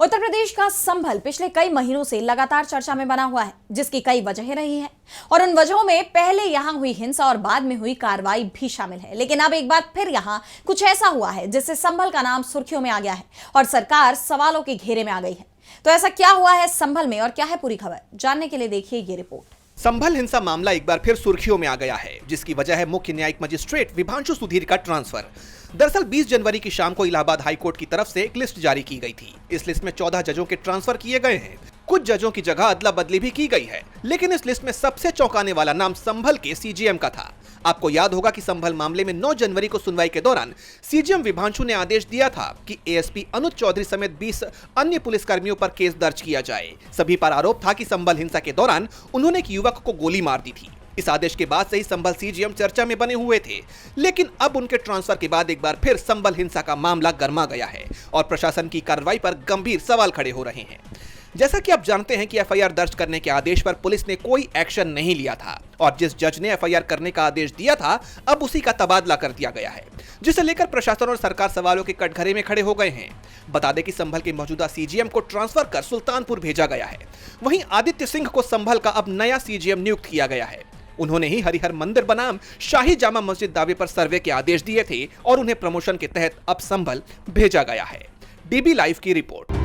उत्तर प्रदेश का संभल पिछले कई महीनों से लगातार चर्चा में बना हुआ है, जिसकी कई वजहें रही हैं और उन वजहों में पहले यहां हुई हिंसा और बाद में हुई कार्रवाई भी शामिल है। लेकिन अब एक बार फिर यहां कुछ ऐसा हुआ है जिससे संभल का नाम सुर्खियों में आ गया है और सरकार सवालों के घेरे में आ गई है। तो ऐसा क्या हुआ है संभल में और क्या है पूरी खबर, जानने के लिए देखिए ये रिपोर्ट। संभल हिंसा मामला एक बार फिर सुर्खियों में आ गया है, जिसकी वजह है मुख्य न्यायिक मजिस्ट्रेट विभांशु सुधीर का ट्रांसफर। दरअसल 20 जनवरी की शाम को इलाहाबाद हाईकोर्ट की तरफ से एक लिस्ट जारी की गई थी। इस लिस्ट में 14 जजों के ट्रांसफर किए गए हैं। कुछ जजों की जगह अदला बदली भी की गई है, लेकिन इस लिस्ट में सबसे चौंकाने वाला नाम संभल के सीजीएम का था। आपको याद होगा कि संभल मामले में 9 जनवरी को सुनवाई के दौरान सीजीएम विभांशु ने आदेश दिया था कि एएसपी अनुज चौधरी समेत 20 अन्य पुलिसकर्मियों पर केस दर्ज किया जाए। सभी पर आरोप था कि संभल हिंसा के दौरान उन्होंने एक युवक को गोली मार दी थी। इस आदेश के बाद से ही संभल सीजीएम चर्चा में बने हुए थे, लेकिन अब उनके ट्रांसफर के बाद एक बार फिर संभल हिंसा का मामला गर्मा गया है और प्रशासन की कार्रवाई पर गंभीर सवाल खड़े हो रहे हैं। जैसा कि आप जानते हैं कि एफआईआर दर्ज करने के आदेश पर पुलिस ने कोई एक्शन नहीं लिया था और जिस जज ने एफआईआर करने का आदेश दिया था अब उसी का तबादला कर दिया गया है, जिसे लेकर प्रशासन और सरकार सवालों के कटघरे में खड़े हो गए हैं। बता दें कि संभल के मौजूदा सीजीएम को ट्रांसफर कर सुल्तानपुर भेजा गया है। वहीं आदित्य सिंह को संभल का अब नया सीजीएम नियुक्त किया गया है। उन्होंने ही हरिहर मंदिर बनाम शाही जामा मस्जिद दावे पर सर्वे के आदेश दिए थे और उन्हें प्रमोशन के तहत अब संभल भेजा गया है। डीबी लाइव की रिपोर्ट।